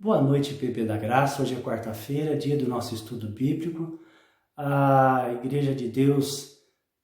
Boa noite, PP da Graça. Hoje é quarta-feira, dia do nosso estudo bíblico. A Igreja de Deus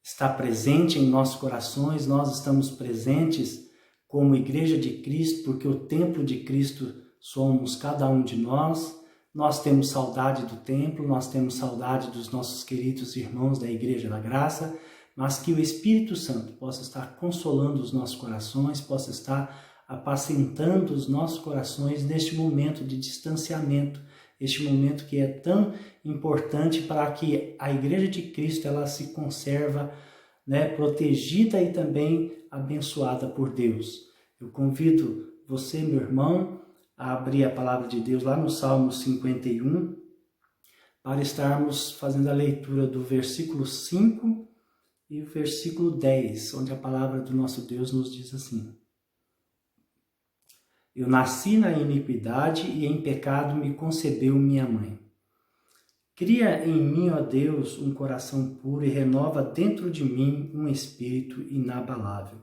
está presente em nossos corações, nós estamos presentes como Igreja de Cristo, porque o templo de Cristo somos cada um de nós. Nós temos saudade do templo, nós temos saudade dos nossos queridos irmãos da Igreja da Graça, mas que o Espírito Santo possa estar consolando os nossos corações, possa estar apacentando os nossos corações neste momento de distanciamento, este momento que é tão importante para que a Igreja de Cristo ela se conserva, protegida e também abençoada por Deus. Eu convido você, meu irmão, a abrir a palavra de Deus lá no Salmo 51, para estarmos fazendo a leitura do versículo 5 e o versículo 10, onde a palavra do nosso Deus nos diz assim: Eu nasci na iniquidade e em pecado me concebeu minha mãe. Cria em mim, ó Deus, um coração puro e renova dentro de mim um espírito inabalável.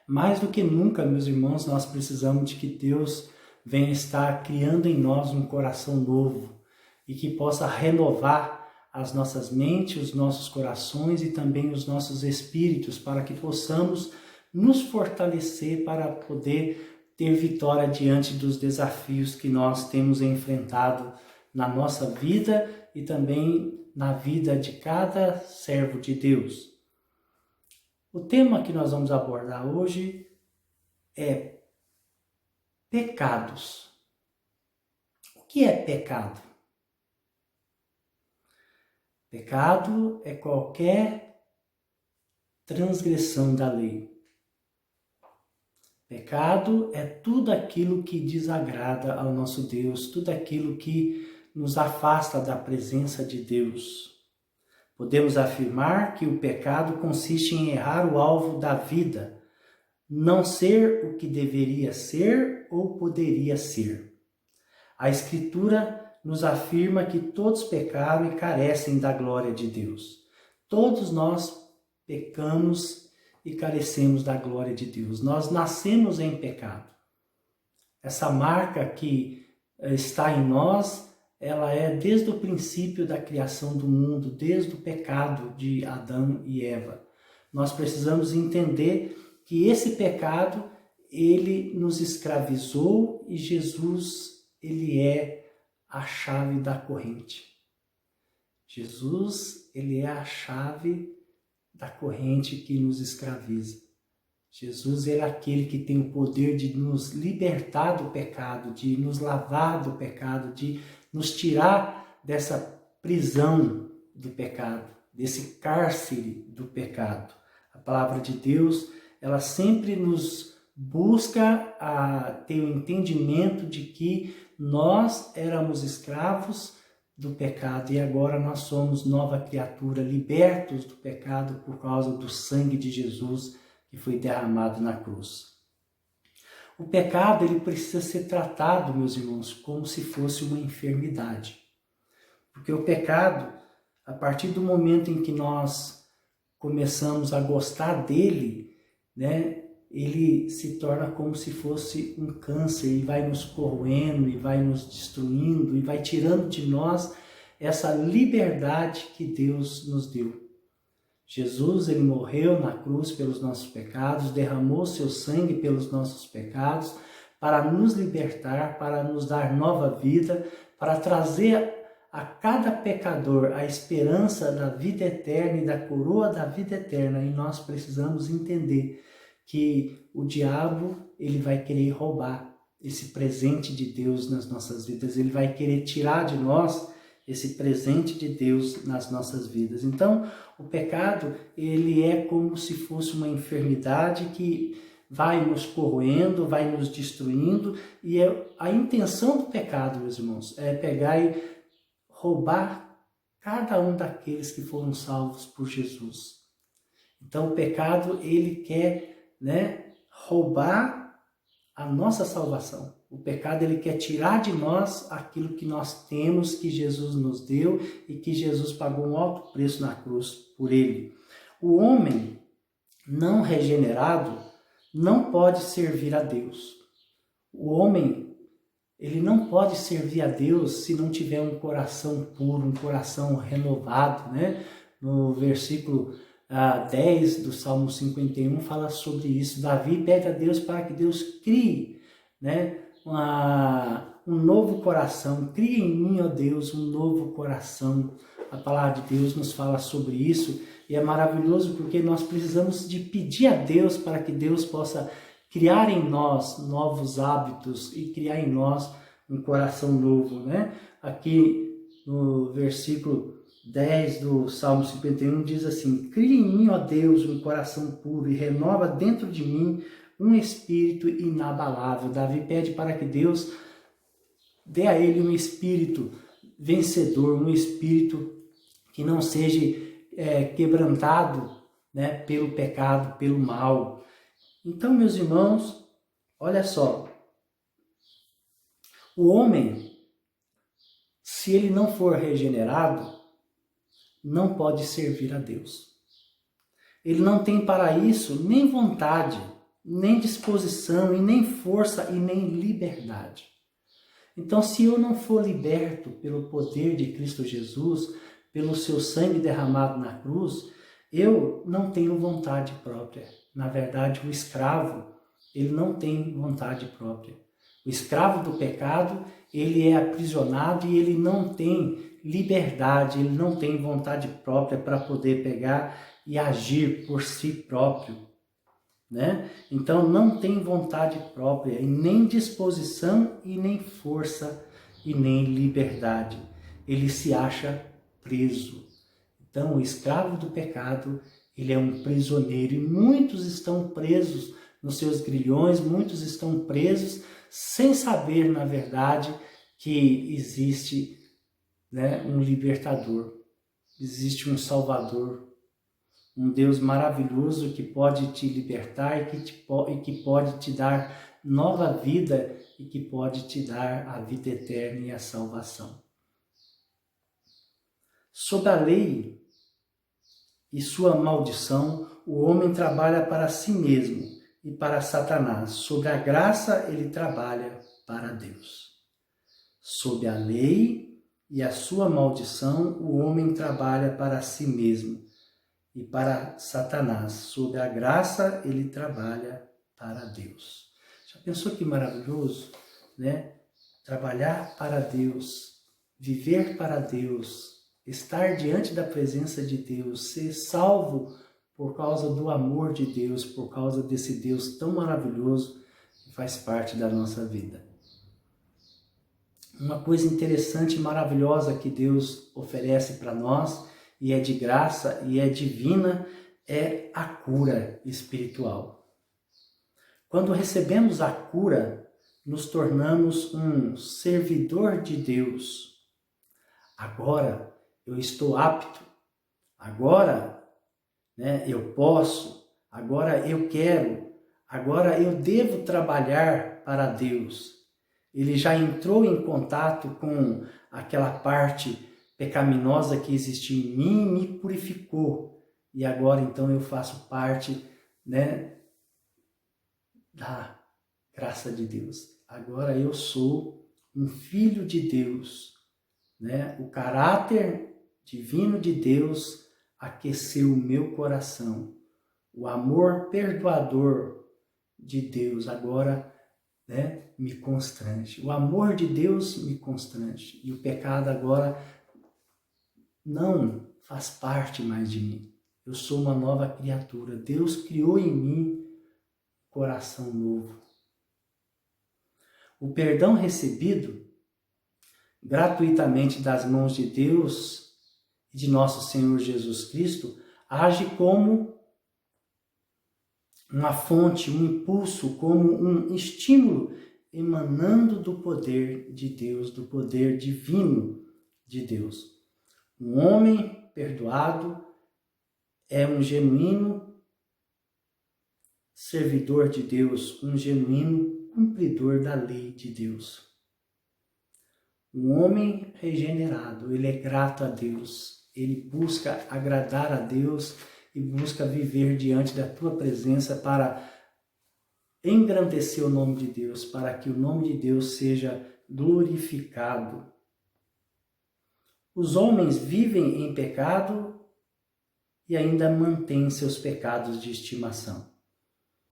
Mais do que nunca, meus irmãos, nós precisamos de que Deus venha estar criando em nós um coração novo e que possa renovar as nossas mentes, os nossos corações e também os nossos espíritos, para que possamos nos fortalecer para poder ter vitória diante dos desafios que nós temos enfrentado na nossa vida e também na vida de cada servo de Deus. O tema que nós vamos abordar hoje é pecados. O que é pecado? Pecado é qualquer transgressão da lei. Pecado é tudo aquilo que desagrada ao nosso Deus, tudo aquilo que nos afasta da presença de Deus. Podemos afirmar que o pecado consiste em errar o alvo da vida, não ser o que deveria ser ou poderia ser. A Escritura nos afirma que todos pecaram e carecem da glória de Deus. Todos nós pecamos e carecemos da glória de Deus. Nós nascemos em pecado. Essa marca que está em nós, ela é desde o princípio da criação do mundo, desde o pecado de Adão e Eva. Nós precisamos entender que esse pecado, ele nos escravizou e Jesus, ele é a chave da corrente. Jesus, ele é a chave da corrente que nos escraviza. Jesus é aquele que tem o poder de nos libertar do pecado, de nos lavar do pecado, de nos tirar dessa prisão do pecado, desse cárcere do pecado. A palavra de Deus, ela sempre nos busca a ter o entendimento de que nós éramos escravos do pecado e agora nós somos nova criatura, libertos do pecado por causa do sangue de Jesus que foi derramado na cruz. O pecado, ele precisa ser tratado, meus irmãos, como se fosse uma enfermidade. Porque o pecado, a partir do momento em que nós começamos a gostar dele, ele se torna como se fosse um câncer e vai nos corroendo e vai nos destruindo e vai tirando de nós essa liberdade que Deus nos deu. Jesus, ele morreu na cruz pelos nossos pecados, derramou seu sangue pelos nossos pecados para nos libertar, para nos dar nova vida, para trazer a cada pecador a esperança da vida eterna e da coroa da vida eterna. E nós precisamos entender que o diabo, ele vai querer roubar esse presente de Deus nas nossas vidas, ele vai querer tirar de nós esse presente de Deus nas nossas vidas. Então, o pecado, ele é como se fosse uma enfermidade que vai nos corroendo, vai nos destruindo, e a intenção do pecado, meus irmãos, é pegar e roubar cada um daqueles que foram salvos por Jesus. Então, o pecado, ele quer roubar a nossa salvação. O pecado, ele quer tirar de nós aquilo que nós temos, que Jesus nos deu e que Jesus pagou um alto preço na cruz por ele. O homem não regenerado não pode servir a Deus. O homem ele não pode servir a Deus se não tiver um coração puro, um coração renovado, né? No versículo 10 do Salmo 51 fala sobre isso. Davi pede a Deus para que Deus crie, né, um novo coração. Cria em mim, ó Deus, um novo coração. A palavra de Deus nos fala sobre isso e é maravilhoso porque nós precisamos de pedir a Deus para que Deus possa criar em nós novos hábitos e criar em nós um coração novo, né? Aqui no versículo 10 do Salmo 51 diz assim: cria em mim, ó Deus, um coração puro e renova dentro de mim um espírito inabalável. Davi pede para que Deus dê a ele um espírito vencedor, um espírito que não seja quebrantado, né, pelo pecado, pelo mal. Então, meus irmãos, olha só, o homem, se ele não for regenerado, não pode servir a Deus. Ele não tem para isso nem vontade, nem disposição, e nem força, e nem liberdade. Então, se eu não for liberto pelo poder de Cristo Jesus, pelo seu sangue derramado na cruz, eu não tenho vontade própria. Na verdade, o escravo, ele não tem vontade própria. O escravo do pecado, ele é aprisionado e ele não tem liberdade, ele não tem vontade própria para poder pegar e agir por si próprio, né? Então não tem vontade própria, e nem disposição, e nem força, e nem liberdade. Ele se acha preso. Então o escravo do pecado, ele é um prisioneiro, e muitos estão presos nos seus grilhões, muitos estão presos sem saber, na verdade, que existe, né, um libertador, existe um salvador, um Deus maravilhoso que pode te libertar e que pode te dar nova vida e que pode te dar a vida eterna e a salvação. Sob a lei e sua maldição, o homem trabalha para si mesmo e para Satanás. Sob a graça, ele trabalha para Deus. Sob a lei e a sua maldição, o homem trabalha para si mesmo e para Satanás. Sob a graça, ele trabalha para Deus. Já pensou que maravilhoso, né? Trabalhar para Deus, viver para Deus, estar diante da presença de Deus, ser salvo por causa do amor de Deus, por causa desse Deus tão maravilhoso que faz parte da nossa vida. Uma coisa interessante e maravilhosa que Deus oferece para nós, e é de graça e é divina, é a cura espiritual. Quando recebemos a cura, nos tornamos um servidor de Deus. Agora eu estou apto, agora, né, eu posso, agora eu quero, agora eu devo trabalhar para Deus. Ele já entrou em contato com aquela parte pecaminosa que existia em mim e me purificou. E agora então eu faço parte, né, da graça de Deus. Agora eu sou um filho de Deus, né? O caráter divino de Deus aqueceu o meu coração. O amor perdoador de Deus agora, né, me constrange. O amor de Deus me constrange. E o pecado agora não faz parte mais de mim. Eu sou uma nova criatura. Deus criou em mim um coração novo. O perdão recebido gratuitamente das mãos de Deus e de nosso Senhor Jesus Cristo age como uma fonte, um impulso, como um estímulo emanando do poder de Deus, do poder divino de Deus. Um homem perdoado é um genuíno servidor de Deus, um genuíno cumpridor da lei de Deus. Um homem regenerado, ele é grato a Deus, ele busca agradar a Deus e busca viver diante da tua presença para engrandecer o nome de Deus, para que o nome de Deus seja glorificado. Os homens vivem em pecado e ainda mantêm seus pecados de estimação.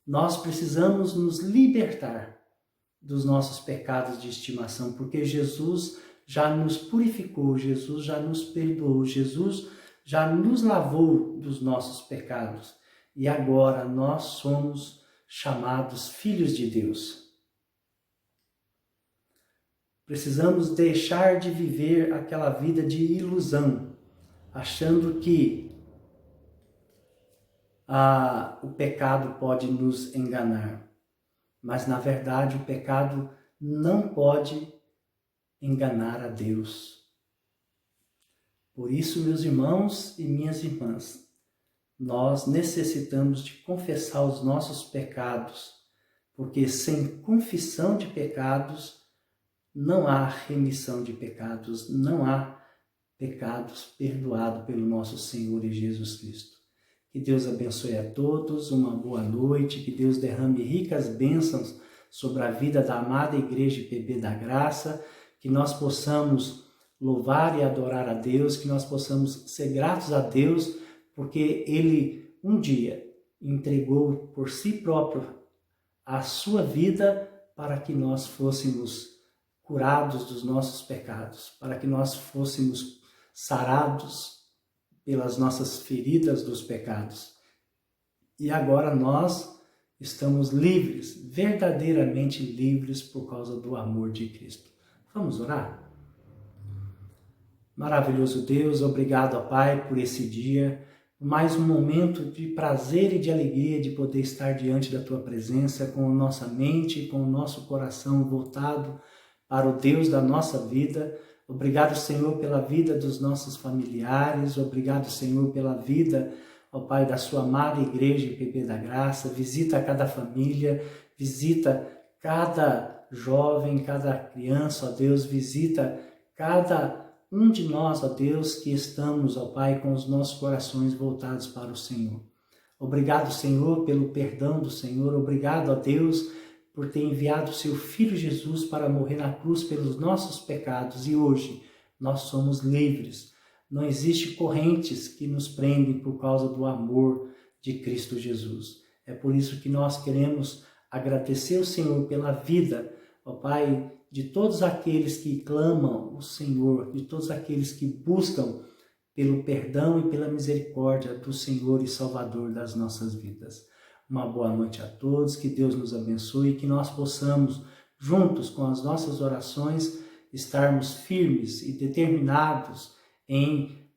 Nós precisamos nos libertar dos nossos pecados de estimação, porque Jesus já nos purificou, Jesus já nos perdoou, Jesus já nos lavou dos nossos pecados. E agora nós somos chamados filhos de Deus. Precisamos deixar de viver aquela vida de ilusão, achando que o pecado pode nos enganar. Mas, na verdade, o pecado não pode enganar a Deus. Por isso, meus irmãos e minhas irmãs, nós necessitamos de confessar os nossos pecados, porque sem confissão de pecados, não há remissão de pecados, não há pecados perdoados pelo nosso Senhor e Jesus Cristo. Que Deus abençoe a todos, uma boa noite, que Deus derrame ricas bênçãos sobre a vida da amada Igreja IPB da Graça, que nós possamos louvar e adorar a Deus, que nós possamos ser gratos a Deus, porque Ele um dia entregou por si próprio a sua vida para que nós fôssemos curados dos nossos pecados, para que nós fôssemos sarados pelas nossas feridas dos pecados. E agora nós estamos livres, verdadeiramente livres por causa do amor de Cristo. Vamos orar? Maravilhoso Deus, obrigado, ó Pai, por esse dia, mais um momento de prazer e de alegria de poder estar diante da Tua presença, com a nossa mente, com o nosso coração voltado para o Deus da nossa vida. Obrigado, Senhor, pela vida dos nossos familiares. Obrigado, Senhor, pela vida, ó Pai, da sua amada Igreja IPB da Graça. Visita cada família, visita cada jovem, cada criança, ó Deus. Visita cada um de nós, ó Deus, que estamos, ó Pai, com os nossos corações voltados para o Senhor. Obrigado, Senhor, pelo perdão do Senhor. Obrigado, ó Deus, por ter enviado o seu Filho Jesus para morrer na cruz pelos nossos pecados. E hoje nós somos livres. Não existe correntes que nos prendem por causa do amor de Cristo Jesus. É por isso que nós queremos agradecer ao Senhor pela vida, ó Pai, de todos aqueles que clamam o Senhor, de todos aqueles que buscam pelo perdão e pela misericórdia do Senhor e Salvador das nossas vidas. Uma boa noite a todos, que Deus nos abençoe e que nós possamos, juntos com as nossas orações, estarmos firmes e determinados em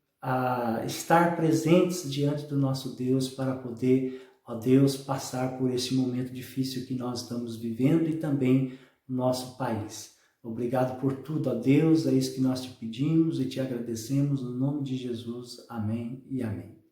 estar presentes diante do nosso Deus para poder, ó Deus, passar por esse momento difícil que nós estamos vivendo e também no nosso país. Obrigado por tudo, ó Deus, é isso que nós te pedimos e te agradecemos no nome de Jesus. Amém e amém.